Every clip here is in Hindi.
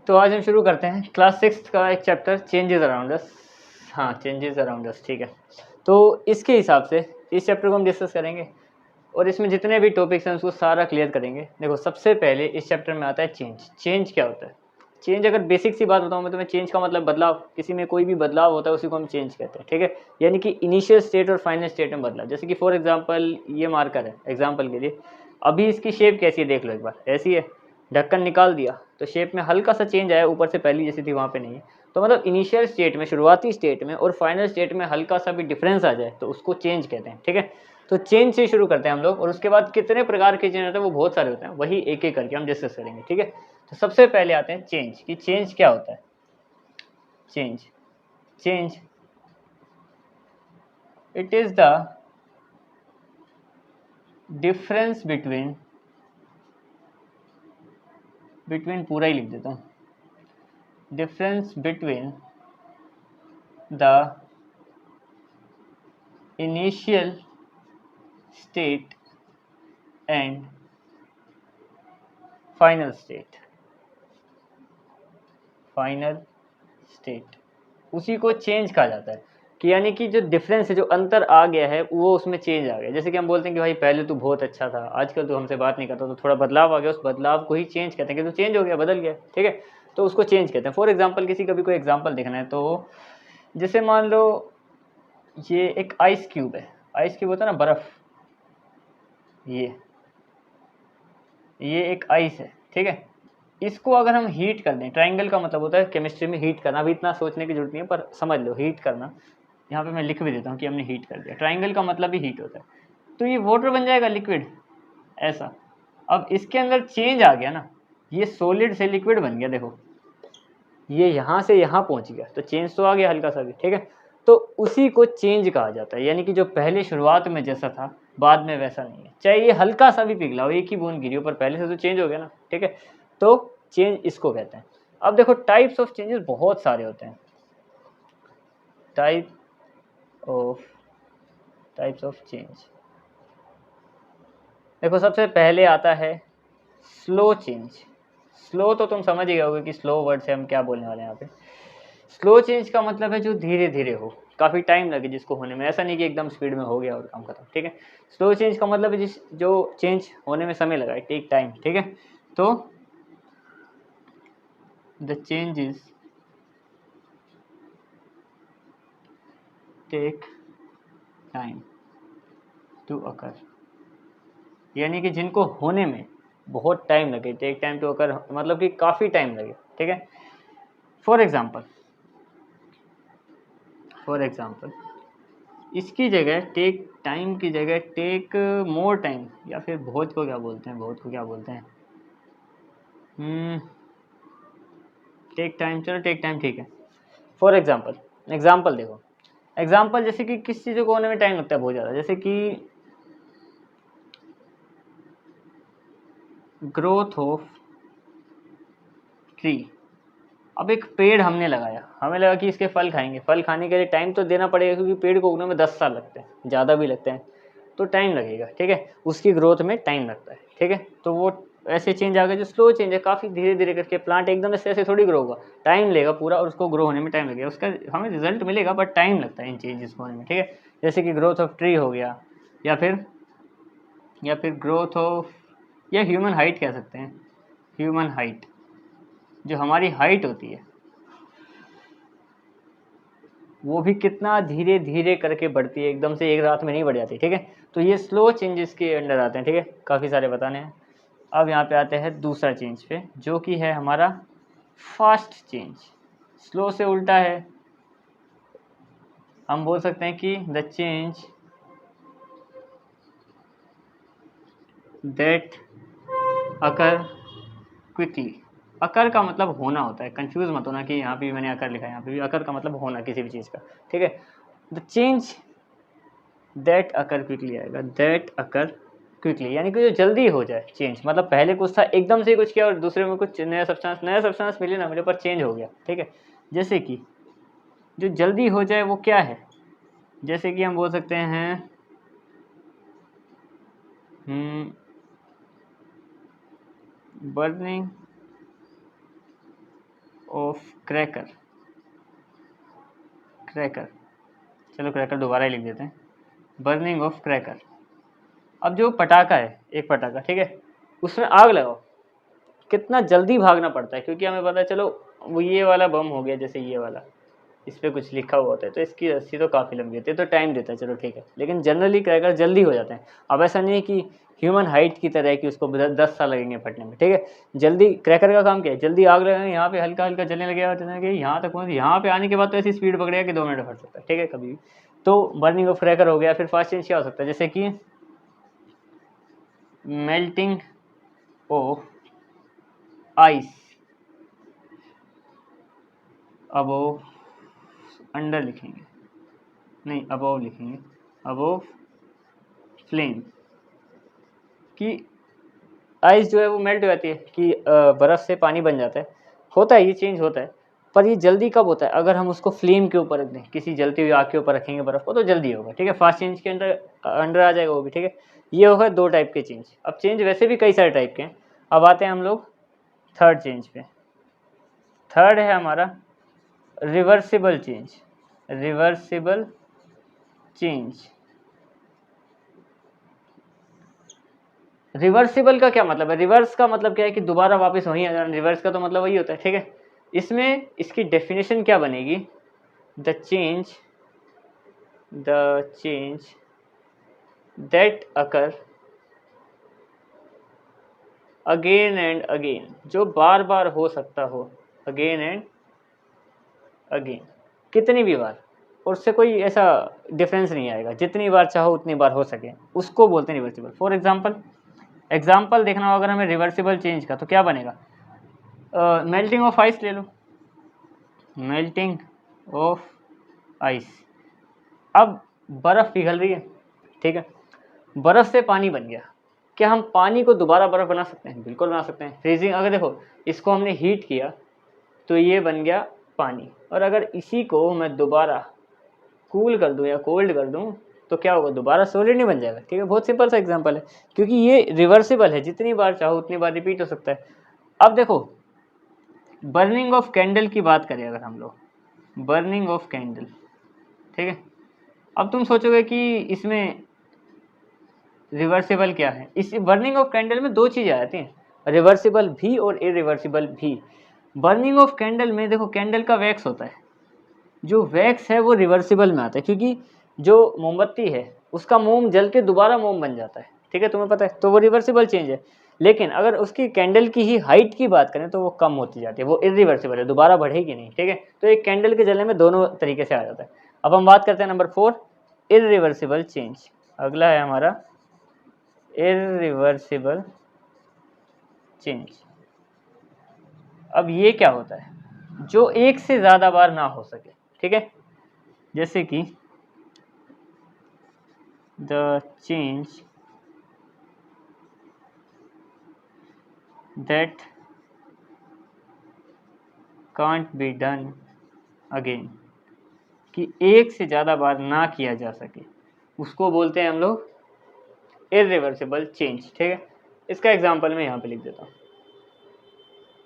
तो आज हम शुरू करते हैं क्लास 6 का एक चैप्टर चेंजेस अराउंड अस। हाँ, चेंजेस अराउंड अस, ठीक है। तो इसके हिसाब से इस चैप्टर को हम डिस्कस करेंगे और इसमें जितने भी टॉपिक्स हैं उसको सारा क्लियर करेंगे। देखो, सबसे पहले इस चैप्टर में आता है चेंज। चेंज क्या होता है? चेंज, अगर बेसिक सी बात बताऊँ मैं तुम्हें, चेंज का मतलब बदलाव। किसी में कोई भी बदलाव होता है उसी को हम चेंज कहते हैं, ठीक है। यानी कि इनिशियल स्टेट और फाइनल स्टेट में बदलाव। जैसे कि फॉर एग्जांपल ये मार्कर है, एग्जांपल के लिए अभी इसकी शेप कैसी है देख लो एक बार। ऐसी है, ढक्कन निकाल दिया तो शेप में हल्का सा चेंज आया, ऊपर से पहली जैसी थी वहाँ पे नहीं है। तो मतलब इनिशियल स्टेट में, शुरुआती स्टेट में और फाइनल स्टेट में हल्का सा भी डिफरेंस आ जाए तो उसको चेंज कहते हैं, ठीक है। तो चेंज से शुरू करते हैं हम लोग और उसके बाद कितने प्रकार के चेंज होते हैं वो बहुत सारे होते हैं, वही एक एक करके हम डिस्कस करेंगे, ठीक है। तो सबसे पहले आते हैं चेंज कि चेंज क्या होता है। Change, change it is the difference between, पूरा ही लिख देता हूँ, difference between the initial state and final state. Final state उसी को चेंज कहा जाता है कि यानी कि जो डिफरेंस है, जो अंतर आ गया है वो उसमें चेंज आ गया। जैसे कि हम बोलते हैं कि भाई पहले तू बहुत अच्छा था, आजकल तू हमसे बात नहीं करता, तो थोड़ा बदलाव आ गया, उस बदलाव को ही चेंज कहते हैं कि तू चेंज हो गया, बदल गया, ठीक है। तो उसको चेंज कहते हैं। फॉर एग्जाम्पल, किसी का भी कोई एग्जाम्पल देखना है तो जैसे मान लो ये एक आइस क्यूब है। आइस क्यूब होता है ना, बर्फ। ये एक आइस है, ठीक है। इसको अगर हम हीट कर दें, ट्राइंगल का मतलब होता है केमिस्ट्री में हीट करना। अभी इतना सोचने की जरूरत नहीं है पर समझ लो, हीट करना। यहाँ पे मैं लिख भी देता हूँ कि हमने हीट कर दिया। ट्राइंगल का मतलब ही हीट होता है। तो ये वाटर बन जाएगा, लिक्विड, ऐसा। अब इसके अंदर चेंज आ गया ना, ये सॉलिड से लिक्विड बन गया। देखो, ये यहाँ से यहाँ पहुँच गया तो चेंज तो आ गया हल्का सा भी, ठीक है। तो उसी को चेंज कहा जाता है। यानी कि जो पहले शुरुआत में जैसा था बाद में वैसा नहीं है। चाहे ये हल्का सा भी पिघला हो, एक ही बूंद गिरी हो, पर पहले से तो चेंज हो गया ना, ठीक है। तो चेंज इसको कहते हैं। अब देखो, टाइप्स ऑफ चेंजेस बहुत सारे होते हैं। टाइप्स ऑफ चेंज, देखो सबसे पहले आता है स्लो चेंज। स्लो तो तुम समझ ही गए होगे कि स्लो वर्ड से हम क्या बोलने वाले हैं यहाँ पे। स्लो चेंज का मतलब है जो धीरे धीरे हो, काफ़ी टाइम लगे जिसको होने में। ऐसा नहीं कि एकदम स्पीड में हो गया और काम खत्म, ठीक है। स्लो चेंज का मतलब है जो चेंज होने में समय लगा, टेक टाइम, ठीक है। तो the changes take time to occur, यानी कि जिनको होने में बहुत टाइम लगे, टेक टाइम टू अकर मतलब कि काफ़ी टाइम लगे, ठीक है। फॉर एग्जाम्पल इसकी जगह, टेक टाइम की जगह टेक मोर टाइम, या फिर बहुत को क्या बोलते हैं, टेक टाइम, चलो टेक टाइम ठीक है। फॉर एग्जाम्पल देखो, एग्जाम्पल जैसे कि किस चीज़ों को होने में टाइम लगता है बहुत ज़्यादा, जैसे कि ग्रोथ ऑफ ट्री। अब एक पेड़ हमने लगाया, हमें लगा कि इसके फल खाएंगे। फल खाने के लिए टाइम तो देना पड़ेगा क्योंकि पेड़ को उगने में 10 साल लगते हैं, ज़्यादा भी लगते हैं, तो टाइम लगेगा, ठीक है। उसकी ग्रोथ में टाइम लगता है, ठीक है। तो वो ऐसे चेंज आ गया जो स्लो चेंज है, काफ़ी धीरे धीरे करके। प्लांट एकदम से ऐसे थोड़ी ग्रो होगा, टाइम लेगा पूरा, और उसको ग्रो होने में टाइम लगेगा। उसका हमें रिजल्ट मिलेगा बट टाइम लगता है इन चेंजेस को होने में, ठीक है। जैसे कि ग्रोथ ऑफ ट्री हो गया, या फिर ग्रोथ ऑफ, या ह्यूमन हाइट कह सकते हैं। ह्यूमन हाइट, जो हमारी हाइट होती है वो भी कितना धीरे धीरे करके बढ़ती है, एकदम से एक रात में नहीं बढ़ जाती, ठीक है। तो ये स्लो चेंजेस के अंडर आते हैं, ठीक है। काफ़ी सारे बताने हैं। अब यहाँ पे आते हैं दूसरा चेंज पे, जो कि है हमारा फास्ट चेंज। स्लो से उल्टा है, हम बोल सकते हैं कि the change that occur quickly. Occur का मतलब होना होता है, कंफ्यूज मत होना कि यहाँ पे भी मैंने अकर लिखा है, यहाँ पे भी अकर का मतलब होना किसी भी चीज़ का, ठीक है। The change that occur quickly आएगा, दैट अकर क्विकली, यानी कि जो जल्दी हो जाए चेंज। मतलब पहले कुछ था, एकदम से कुछ किया और दूसरे में कुछ नया सब्सटेंस मिले ना मुझे, पर चेंज हो गया, ठीक है। जैसे कि जो जल्दी हो जाए वो क्या है, जैसे कि हम बोल सकते हैं बर्निंग ऑफ क्रैकर, क्रैकर, चलो क्रैकर दोबारा ही लिख देते हैं, बर्निंग ऑफ क्रैकर। अब जो पटाखा है, एक पटाखा, ठीक है, उसमें आग लगाओ, कितना जल्दी भागना पड़ता है, क्योंकि हमें पता है चलो वो ये वाला बम हो गया, जैसे ये वाला, इस पर कुछ लिखा हुआ होता है तो इसकी रस्सी तो काफ़ी लंबी होती है, तो टाइम देता है, चलो ठीक है, लेकिन जनरली क्रैकर जल्दी हो जाते हैं। अब ऐसा नहीं है कि ह्यूमन हाइट की तरह है कि उसको 10 साल लगेंगे फटने में, ठीक है, जल्दी क्रैकर का काम क्या है, जल्दी आग लगाएंगे, यहाँ पे हल्का हल्का जलने लगेगा, कि यहाँ तक पहुँच, यहाँ पे आने के बाद तो ऐसी स्पीड पकड़ेगा कि 2 मिनट फट सकता है, ठीक है, कभी भी। तो बर्निंग ऑफ क्रैकर हो गया। फिर फास्ट चेंज क्या हो सकता है, जैसे कि melting of ice, above, under लिखेंगे, नहीं अबोव लिखेंगे, अबोव फ्लेम, कि आइस जो है वो मेल्ट हो जाती है, कि बर्फ़ से पानी बन जाता है, होता है ये चेंज होता है, पर ये जल्दी कब होता है, अगर हम उसको फ्लेम के ऊपर रख दें, किसी जलती हुई आग के ऊपर रखेंगे बर्फ़ को, तो जल्दी होगा, ठीक है, फास्ट चेंज के अंडर आ जाएगा वो भी, ठीक है। ये होगा 2 टाइप के चेंज। अब चेंज वैसे भी कई सारे टाइप के हैं। अब आते हैं हम लोग थर्ड चेंज पे। थर्ड है हमारा reversible change, reversible change. Reversible का क्या मतलब है, रिवर्स का मतलब क्या है कि दोबारा वापस वहीं आ जाना, रिवर्स का तो मतलब वही होता है, ठीक है। इसमें इसकी डेफिनेशन क्या बनेगी, the change that occur again and again, जो बार बार हो सकता हो, अगेन एंड अगेन, कितनी भी बार, और उससे कोई ऐसा डिफरेंस नहीं आएगा, जितनी बार चाहो उतनी बार हो सके, उसको बोलते हैं रिवर्सिबल। फॉर एग्जाम्पल देखना हो अगर हमें रिवर्सिबल चेंज का, तो क्या बनेगा, मेल्टिंग ऑफ आइस ले लो, मेल्टिंग ऑफ आइस। अब बर्फ़ पिघल रही है, ठीक है, बर्फ़ से पानी बन गया, क्या हम पानी को दोबारा बर्फ़ बना सकते हैं, बिल्कुल बना सकते हैं। फ्रीजिंग, अगर देखो इसको हमने हीट किया तो ये बन गया पानी, और अगर इसी को मैं दोबारा कूल कर दूं या कोल्ड कर दूं तो क्या होगा, दोबारा सॉलिड नहीं बन जाएगा, ठीक है। बहुत सिंपल सा एग्जांपल है, क्योंकि ये रिवर्सिबल है, जितनी बार चाहो उतनी बार रिपीट हो सकता है। अब देखो बर्निंग ऑफ कैंडल की बात करें अगर हम लोग, बर्निंग ऑफ कैंडल, ठीक है, अब तुम सोचोगे कि इसमें रिवर्सिबल क्या है। इस बर्निंग ऑफ कैंडल में 2 चीज़ें आती हैं, रिवर्सिबल भी और इरिवर्सिबल भी। बर्निंग ऑफ कैंडल में देखो कैंडल का वैक्स होता है, जो वैक्स है वो रिवर्सिबल में आता है, क्योंकि जो मोमबत्ती है उसका मोम जल के दोबारा मोम बन जाता है, ठीक है, तुम्हें पता है, तो वो रिवर्सिबल चेंज है। लेकिन अगर उसकी कैंडल की ही हाइट की बात करें तो वो कम होती जाती है, वो इरिवर्सिबल है, दोबारा बढ़ेगी नहीं, ठीक है। तो एक कैंडल के जलने में दोनों तरीके से आ जाता है। अब हम बात करते हैं नंबर 4, इरिवर्सिबल चेंज। अगला है हमारा इरिवर्सिबल चेंज। अब ये क्या होता है, जो एक से ज़्यादा बार ना हो सके, ठीक है, जैसे कि the change that can't be done again, कि एक से ज़्यादा बार ना किया जा सके, उसको बोलते हैं हम लोग इरिवर्सिबल चेंज, ठीक है। इसका एग्जांपल मैं यहाँ पे लिख देता हूँ।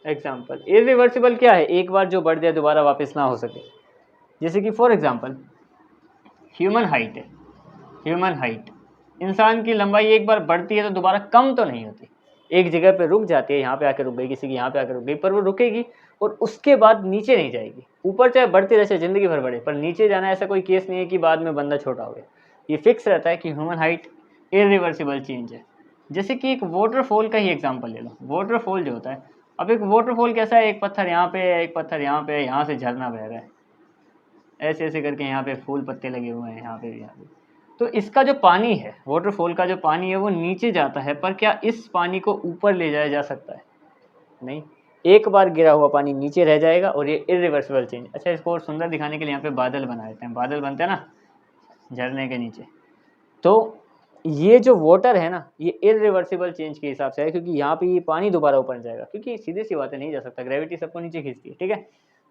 एग्जांपल, इरिवर्सिबल क्या है, एक बार जो बढ़ जाए दोबारा वापस ना हो सके। जैसे कि फॉर एग्जांपल ह्यूमन हाइट है, ह्यूमन हाइट, इंसान की लंबाई एक बार बढ़ती है तो दोबारा कम तो नहीं होती, एक जगह पे रुक जाती है, यहाँ पे आके रुक गई, किसी की यहाँ पे आके रुक गई, पर वो रुकेगी और उसके बाद नीचे नहीं जाएगी। ऊपर चाहे बढ़ती रहे, ज़िंदगी भर बढ़े, पर नीचे जाना ऐसा कोई केस नहीं है कि बाद में बंदा छोटा हो गया। ये फिक्स रहता है कि ह्यूमन हाइट इरिवर्सिबल चेंज है। जैसे कि एक वाटरफॉल का ही एग्जाम्पल ले लो, वाटरफॉल जो होता है, अब एक वाटरफॉल कैसा है, एक पत्थर यहाँ पे है, एक पत्थर यहाँ पे है, यहाँ से झरना बह रहा है, ऐसे ऐसे करके, यहाँ पे फूल पत्ते लगे हुए हैं, यहाँ पे भी, यहाँ पे। तो इसका जो पानी है, वाटरफॉल का जो पानी है वो नीचे जाता है, पर क्या इस पानी को ऊपर ले जाया जा सकता है, नहीं, एक बार गिरा हुआ पानी नीचे रह जाएगा, और ये इरिवर्सिबल चेंज। अच्छा, इसको और सुंदर दिखाने के लिए यहाँ पे बादल बना देते हैं, बादल बनते हैं ना झरने के नीचे, तो ये जो वाटर है ना, ये इरिवर्सिबल चेंज के हिसाब से है, क्योंकि यहाँ पे ये पानी दोबारा ऊपर जाएगा, क्योंकि सीधी सी बात है, नहीं जा सकता, ग्रेविटी सबको नीचे खींचती है, ठीक है।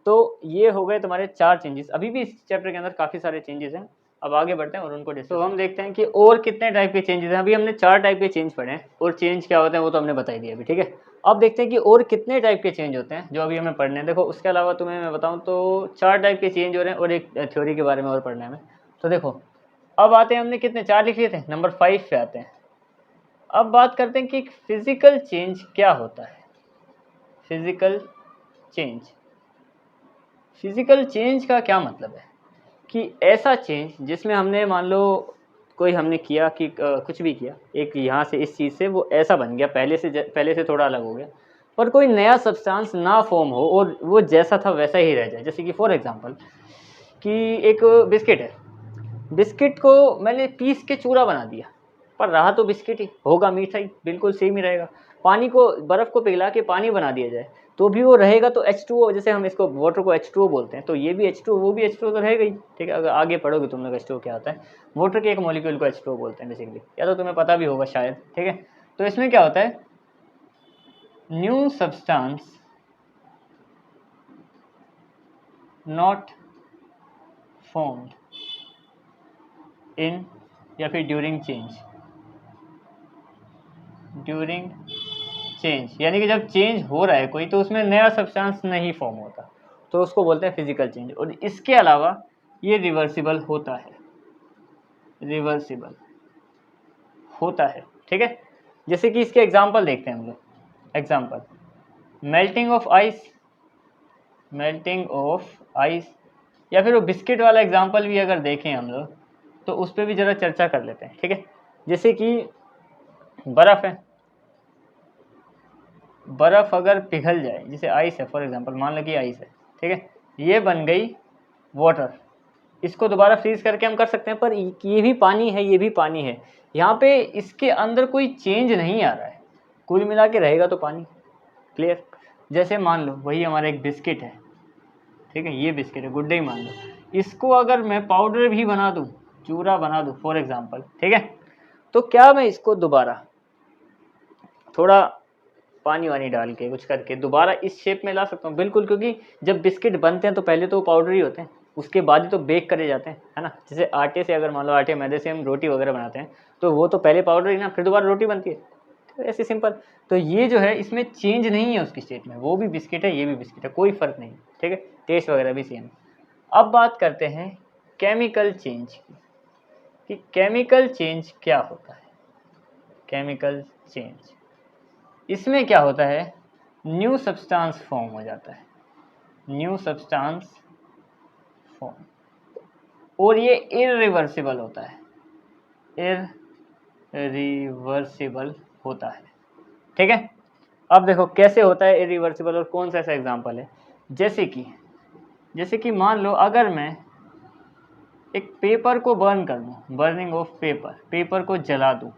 तो ये हो गए तुम्हारे 4 चेंजेस। अभी भी इस चैप्टर के अंदर काफ़ी सारे चेंजेस हैं, अब आगे बढ़ते हैं और उनको डिस्कस। तो हम देखते हैं कि और कितने टाइप के चेंजेस हैं। अभी हमने 4 टाइप के चेंज पढ़े हैं, और चेंज क्या होते हैं वो तो हमने बता ही दिया अभी, ठीक है। अब देखते हैं कि और कितने टाइप के चेंज होते हैं जो अभी हमें पढ़ने हैं। देखो उसके अलावा तुम्हें मैं बताऊं तो 4 टाइप के चेंज हो रहे हैं और एक थ्योरी के बारे में और पढ़ना है हमें। तो देखो अब आते हैं, हमने कितने 4 लिख लिए थे, नंबर 5 पे आते हैं। अब बात करते हैं कि फिजिकल चेंज क्या होता है। फिजिकल चेंज, फिजिकल चेंज का क्या मतलब है कि ऐसा चेंज जिसमें हमने मान लो कोई हमने किया कि कुछ भी किया, एक यहाँ से इस चीज़ से वो ऐसा बन गया, पहले से थोड़ा अलग हो गया, पर कोई नया सब्सटेंस ना फॉर्म हो और वो जैसा था वैसा ही रह जाए। जैसे कि फॉर एग्जांपल कि एक बिस्किट है, बिस्किट को मैंने पीस के चूरा बना दिया, पर रहा तो बिस्किट ही, होगा मीठा ही, बिल्कुल सेम ही रहेगा। पानी को, बर्फ़ को पिघला के पानी बना दिया जाए तो भी वो रहेगा तो H2O, जैसे हम इसको वाटर को H2O बोलते हैं, तो ये भी H2O वो भी H2O तो रहेगा ही। ठीक है, अगर आगे पढ़ोगे तुम लोग H2O क्या होता है, वाटर के एक मॉलिक्यूल को H2O बोलते हैं बेसिकली, या तो तुम्हें पता भी होगा शायद। ठीक है, तो इसमें क्या होता है, new substance not formed in, या फिर ड्यूरिंग चेंज, ड्यूरिंग चेंज यानी कि जब चेंज हो रहा है कोई तो उसमें नया सब्सटेंस नहीं फॉर्म होता, तो उसको बोलते हैं फिजिकल चेंज। और इसके अलावा ये रिवर्सिबल होता है, रिवर्सिबल होता है। ठीक है, जैसे कि इसके एग्जांपल देखते हैं हम लोग। Example, melting of ice, melting of ice, या फिर वो बिस्किट वाला एग्जांपल भी अगर देखें हम लोग तो उस पर भी ज़रा चर्चा कर लेते हैं। ठीक है, जैसे कि बर्फ़ है, बर्फ़ अगर पिघल जाए, जैसे आइस है फॉर एग्जांपल, मान लो कि आइस है, ठीक है, ये बन गई वाटर, इसको दोबारा फ्रीज करके हम कर सकते हैं, पर ये भी पानी है, ये भी पानी है, यहाँ पे इसके अंदर कोई चेंज नहीं आ रहा है, कुल मिला के रहेगा तो पानी। क्लियर। जैसे मान लो वही हमारा एक बिस्किट है, ठीक है, ये बिस्किट है, गुड डे मान लो, इसको अगर मैं पाउडर भी बना दूँ, चूरा बना दूँ फॉर एग्जाम्पल, ठीक है, तो क्या मैं इसको दोबारा थोड़ा पानी वानी डाल के कुछ करके दोबारा इस शेप में ला सकता हूँ? बिल्कुल, क्योंकि जब बिस्किट बनते हैं तो पहले तो पाउडर ही होते हैं, उसके बाद ही तो बेक करे जाते हैं, है ना। जैसे आटे से, अगर मान लो आटे मैदे से हम रोटी वगैरह बनाते हैं तो वो तो पहले पाउडर ही ना, फिर दोबारा रोटी बनती है, तो ऐसे सिंपल। तो ये जो है इसमें चेंज नहीं है उसकी स्टेट में, वो भी बिस्किट है, ये भी बिस्किट है, कोई फ़र्क नहीं। ठीक है, टेस्ट वगैरह भी सेम। अब बात करते हैं केमिकल चेंज की, कि केमिकल चेंज क्या होता है। केमिकल चेंज, इसमें क्या होता है, न्यू सब्सटेंस फॉर्म हो जाता है, न्यू सब्सटेंस फॉर्म, और ये इरिवर्सिबल होता है, इरिवर्सिबल होता है। ठीक है, अब देखो कैसे होता है इरिवर्सिबल और कौन सा ऐसा एग्जांपल है। जैसे कि मान लो अगर मैं एक पेपर को बर्न कर दूँ, बर्निंग ऑफ पेपर, पेपर को जला दूँ,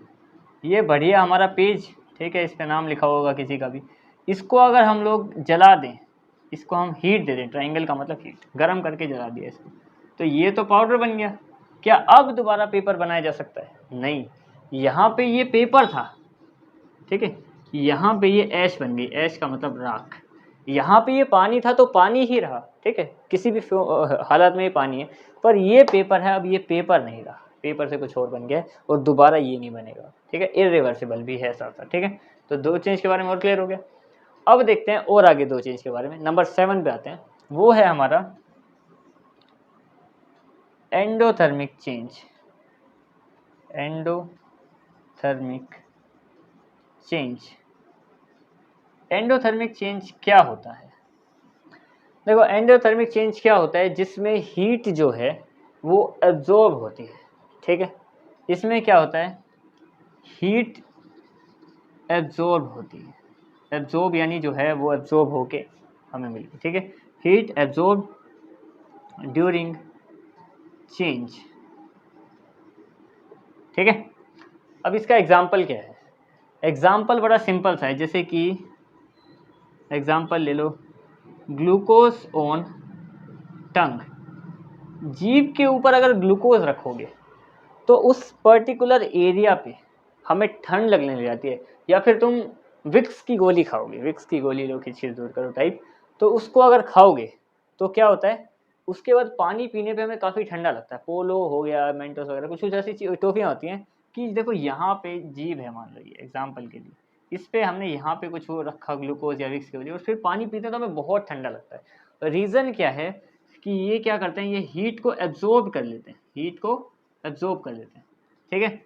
ये बढ़िया हमारा पेज, ठीक है, इस पे नाम लिखा होगा किसी का भी, इसको अगर हम लोग जला दें, इसको हम हीट दे दें, ट्राइंगल का मतलब हीट, गर्म करके जला दिया इसको, तो ये तो पाउडर बन गया। क्या अब दोबारा पेपर बनाया जा सकता है? नहीं, यहाँ पे ये पेपर था, ठीक है, यहाँ पे ये ऐश बन गई, ऐश का मतलब राख, यहाँ पे ये पानी था तो पानी ही रहा, ठीक है, किसी भी हालत में ये पानी है, पर ये पेपर है, अब ये पेपर नहीं रहा, पेपर से कुछ और बन गया और दोबारा ये नहीं बनेगा। ठीक है, इरिवर्सिबल भी है साथ साथ। ठीक है, तो 2 चेंज के बारे में और क्लियर हो गया। अब देखते हैं और आगे 2 चेंज के बारे में। नंबर 7 पे आते हैं, वो है हमारा endothermic change. Endothermic change, endothermic change क्या होता है? देखो एंडोथर्मिक चेंज क्या होता है, जिसमें हीट जो है वो एब्जॉर्ब होती है। ठीक है, इसमें क्या होता है, हीट एब्जॉर्ब होती है, एब्जॉर्ब यानी जो है वो एब्जॉर्ब होके हमें मिलती है। ठीक है, हीट एब्जॉर्ब ड्यूरिंग चेंज। ठीक है, अब इसका एग्जाम्पल क्या है? एग्जाम्पल बड़ा सिंपल सा है, जैसे कि एग्जाम्पल ले लो, ग्लूकोज ऑन टंग, जीभ के ऊपर अगर ग्लूकोज रखोगे तो उस पर्टिकुलर एरिया पे हमें ठंड लगने लग जाती है, या फिर तुम विक्स की गोली खाओगे, विक्स की गोली लो, खिचखिच दूर करो टाइप, तो उसको अगर खाओगे तो क्या होता है, उसके बाद पानी पीने पे हमें काफ़ी ठंडा लगता है। पोलो हो गया, मेंटोस वगैरह, कुछ कुछ ऐसी टॉफियाँ होती हैं कि देखो यहाँ पे जीभ है, मान लो ये एग्जाम्पल के लिए, इस पे हमने यहाँ पे कुछ वो रखा ग्लूकोज या विक्स की वजह, और फिर पानी पीते हैं तो हमें बहुत ठंडा लगता है। रीज़न क्या है कि ये क्या करते हैं, ये हीट को एब्जॉर्ब कर लेते हैं, हीट को एब्जॉर्ब कर लेते हैं, ठीक है।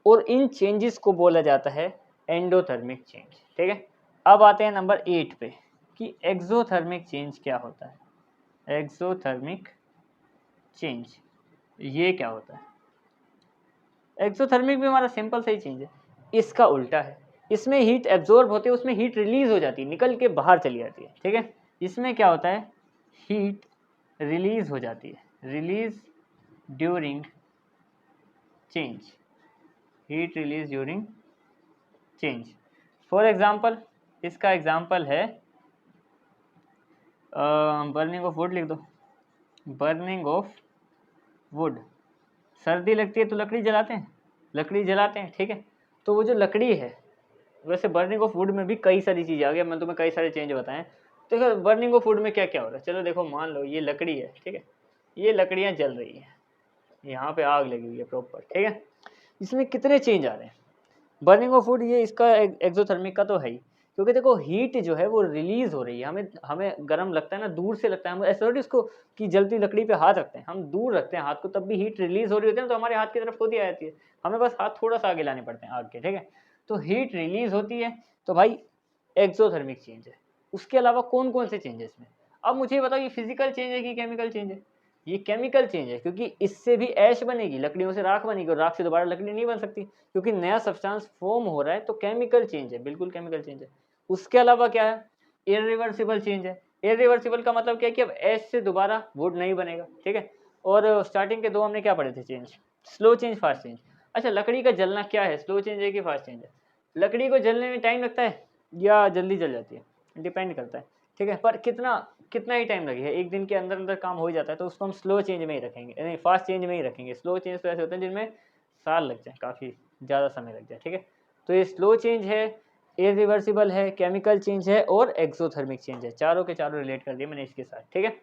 और इन चेंजेस को बोला जाता है एंडोथर्मिक चेंज, ठीक है। अब आते हैं नंबर 8 पे कि एक्सोथर्मिक चेंज क्या होता है। एक्सोथर्मिक चेंज ये क्या होता है। एक्सोथर्मिक भी हमारा सिंपल सा ही चेंज है, इसका उल्टा है। इसमें हीट एब्जॉर्ब होती है, उसमें हीट रिलीज हो जाती है, निकल के बाहर चली जाती है, ठीक है। इसमें क्या होता है, हीट रिलीज हो जाती है, release during change, heat release during change. For example, इसका एग्जाम्पल है बर्निंग ऑफ वुड लिख दो, बर्निंग ऑफ वुड। सर्दी लगती है तो लकड़ी जलाते हैं, लकड़ी जलाते हैं, ठीक है। तो वो जो लकड़ी है, वैसे बर्निंग ऑफ वुड में भी कई सारी चीज़ें आ गई, मैं तुम्हें कई सारे चेंज बताएं। तो देखो बर्निंग ऑफ वुड में क्या क्या हो रहा है, चलो देखो मान लो ये लकड़ी है, ठीक है, ये लकड़ियाँ जल रही हैं, यहाँ पे आग लगी हुई है प्रॉपर, ठीक है। इसमें कितने चेंज आ रहे हैं। बर्निंग ऑफ वुड ये इसका एक्सोथर्मिक का तो है ही, क्योंकि देखो हीट जो है वो रिलीज हो रही है, हमें हमें गर्म लगता है ना, दूर से लगता है, हम ऐसा थोड़ी इसको कि जलती लकड़ी पे हाथ रखते हैं, हम दूर रखते हैं हाथ को, तब भी हीट रिलीज हो रही होती है ना, तो हमारे हाथ की तरफ खुद ही आ जाती है, हमें बस हाथ थोड़ा सा आगे लाने पड़ते हैं आग के, ठीक है। तो हीट रिलीज होती है, तो भाई एक्सोथर्मिक चेंज है। उसके अलावा कौन कौन से चेंज है इसमें। अब मुझे बताओ ये फिजिकल चेंज है कि केमिकल चेंज है। ये केमिकल चेंज है, क्योंकि इससे भी ऐश बनेगी, लकड़ियों से राख बनेगी, और राख से दोबारा लकड़ी नहीं बन सकती, क्योंकि नया सब्सटेंस फॉर्म हो रहा है, तो केमिकल चेंज है, बिल्कुल केमिकल चेंज है। उसके अलावा क्या है, इरिवर्सिबल चेंज है। इरिवर्सिबल का मतलब क्या है कि अब ऐश से दोबारा वुड नहीं बनेगा, ठीक है। और स्टार्टिंग के दो हमने क्या पढ़े थे change, slow change, fast change. अच्छा, लकड़ी का जलना क्या है, स्लो चेंज है कि फास्ट चेंज है। लकड़ी को जलने में टाइम लगता है या जल्दी जल जाती है, डिपेंड करता है, ठीक है। पर कितना ही टाइम लगेगा, एक दिन के अंदर अंदर काम हो जाता है, तो उसको हम स्लो चेंज में ही रखेंगे, नहीं फास्ट चेंज में ही रखेंगे। स्लो चेंज तो ऐसे होते हैं जिनमें साल लग जाए, काफ़ी ज़्यादा समय लग जाए, ठीक है। तो ये स्लो चेंज है, इरिवर्सिबल है, केमिकल चेंज है और एक्सोथर्मिक चेंज है। चारों के चारों रिलेट कर दिए मैंने इसके साथ, ठीक है।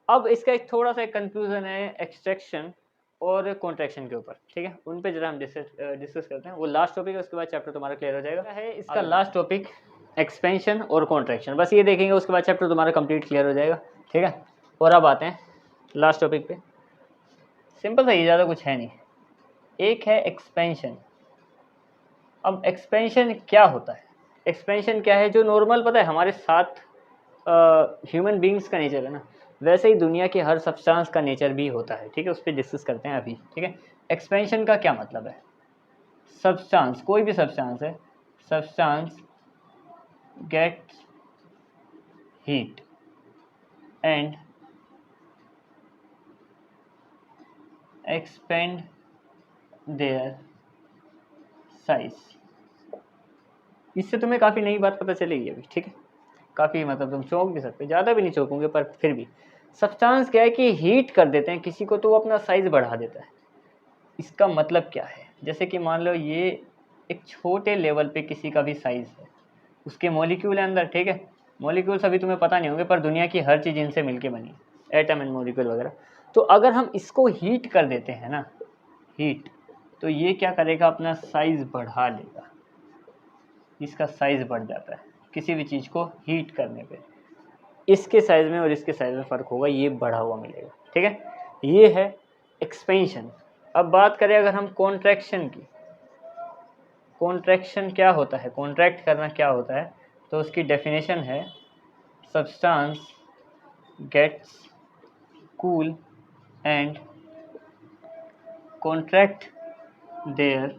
अब इसका एक थोड़ा सा कंफ्यूजन है एक्सट्रैक्शन और कॉन्ट्रैक्शन के ऊपर, ठीक है। उन पे जरा हम डिस्कस करते हैं, वो लास्ट टॉपिक है, उसके बाद चैप्टर तुम्हारा क्लियर हो जाएगा। है इसका लास्ट टॉपिक एक्सपेंशन और कॉन्ट्रैक्शन, बस ये देखेंगे, उसके बाद चैप्टर तुम्हारा कंप्लीट क्लियर हो जाएगा, ठीक है। और अब आते हैं लास्ट टॉपिक पे, सिंपल सा ही, ज़्यादा कुछ है नहीं। एक है एक्सपेंशन। अब एक्सपेंशन क्या होता है, एक्सपेंशन क्या है, जो नॉर्मल पता है हमारे साथ ह्यूमन बींग्स का नेचर है ना, वैसे ही दुनिया के हर सब्सटेंस का नेचर भी होता है, ठीक है। उस पर डिस्कस करते हैं अभी, ठीक है। एक्सपेंशन का क्या मतलब है, सब्सटेंस, कोई भी सब्सटेंस है, substance gets heat and expand their size। इससे तुम्हें काफ़ी नई बात पता चलेगी अभी, ठीक है। काफ़ी मतलब तुम चौंक भी सकते हो, ज़्यादा भी नहीं चौंकोगे, पर फिर भी सब्सटेंस क्या है कि हीट कर देते हैं किसी को, तो वो अपना साइज़ बढ़ा देता है। इसका मतलब क्या है, जैसे कि मान लो ये एक छोटे लेवल पे किसी का भी साइज़ है, उसके मॉलिक्यूल है अंदर, ठीक है। मॉलिक्यूल्स अभी तुम्हें पता नहीं होंगे, पर दुनिया की हर चीज़ इनसे मिलके बनी, एटम एंड मॉलिक्यूल वगैरह। तो अगर हम इसको हीट कर देते हैं ना, हीट, तो ये क्या करेगा, अपना साइज़ बढ़ा लेगा, इसका साइज़ बढ़ जाता है किसी भी चीज़ को हीट करने पे। इसके साइज़ में और इसके साइज़ में फ़र्क होगा, ये बढ़ा हुआ मिलेगा, ठीक है। ये है एक्सपेंशन। अब बात करें अगर हम कॉन्ट्रैक्शन की, कॉन्ट्रैक्शन क्या होता है, कॉन्ट्रैक्ट करना क्या होता है, तो उसकी डेफिनेशन है substance gets cool and contract their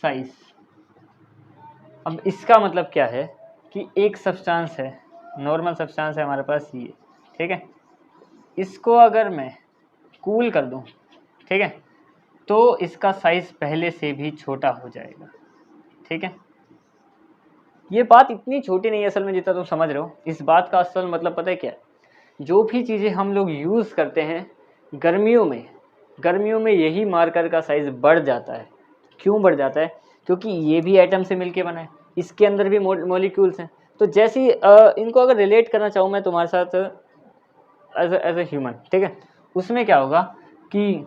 size. अब इसका मतलब क्या है कि एक सब्सटेंस है, नॉर्मल सब्सटेंस है हमारे पास ये, ठीक है। इसको अगर मैं कूल कर दूं, ठीक है, तो इसका साइज़ पहले से भी छोटा हो जाएगा, ठीक है। ये बात इतनी छोटी नहीं है असल में जितना तुम समझ रहे हो। इस बात का असल मतलब पता है क्या है, जो भी चीज़ें हम लोग यूज़ करते हैं गर्मियों में यही मार्कर का साइज़ बढ़ जाता है। क्यों बढ़ जाता है, क्योंकि ये भी एटम से मिलके बना है, इसके अंदर भी मॉलिक्यूल्स हैं। तो जैसे ही इनको अगर रिलेट करना चाहूँ मैं तुम्हारे साथ एज ए ह्यूमन, ठीक है, उसमें क्या होगा कि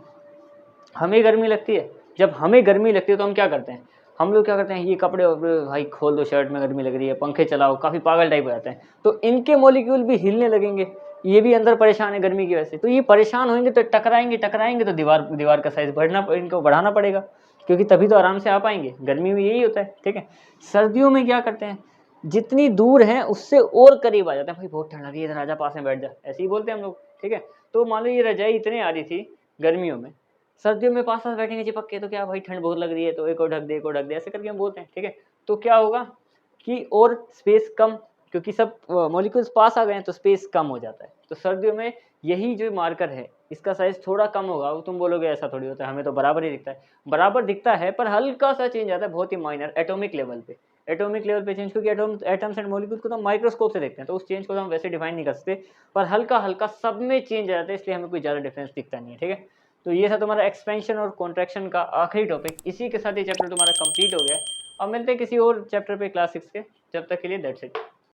हमें गर्मी लगती है, जब हमें गर्मी लगती है तो हम क्या करते हैं, हम लोग क्या करते हैं, ये कपड़े भाई खोल दो, शर्ट में गर्मी लग रही है, पंखे चलाओ, काफ़ी पागल टाइप हो जाते हैं। तो इनके मॉलिक्यूल भी हिलने लगेंगे, ये भी अंदर परेशान है गर्मी की वजह से। तो ये परेशान होंगे तो टकराएंगे तो दीवार का साइज इनको बढ़ाना पड़ेगा, क्योंकि तभी तो आराम से आ पाएंगे। गर्मी में यही होता है, ठीक है। सर्दियों में क्या करते हैं, जितनी दूर हैं उससे और करीब आ जाते हैं, भाई बहुत ठंड लगी है, इधर आजा, पास में बैठ जा, ऐसे ही बोलते हैं हम लोग, ठीक है। तो मान लो ये रजाई इतने आ रही थी गर्मियों में, सर्दियों में पास बैठेंगे चिपक के, तो क्या भाई ठंड बहुत लग रही है तो एक और ढक दे, एक और ढक दे, ऐसे करके हम बोलते हैं, ठीक है। तो क्या होगा कि और स्पेस कम, क्योंकि सब मॉलिक्यूल्स पास आ गए हैं तो स्पेस कम हो जाता है। तो सर्दियों में यही जो मार्कर है इसका साइज थोड़ा कम होगा। वो तुम बोलोगे ऐसा थोड़ी होता है, हमें तो बराबर ही दिखता है। बराबर दिखता है पर हल्का सा चेंज आता है, बहुत ही माइनर, एटॉमिक लेवल पे। एटॉमिक लेवल पे चेंज, क्योंकि एटम्स एंड मॉलिक्यूल्स को तो हम माइक्रोस्कोप से देखते हैं, तो उस चेंज को तो हम वैसे डिफाइन नहीं कर सकते, पर हल्का हल्का सब में चेंज आ जाता है, इसलिए हमें कोई ज़्यादा डिफरेंस दिखता नहीं है, ठीक है। तो ये था तुम्हारा एक्सपेंशन और कॉन्ट्रैक्शन का आखिरी टॉपिक। इसी के साथ ये चैप्टर तुम्हारा कंप्लीट हो गया है। अब मिलते हैं किसी और चैप्टर पे क्लास 6 के, जब तक के लिए दैट्स इट।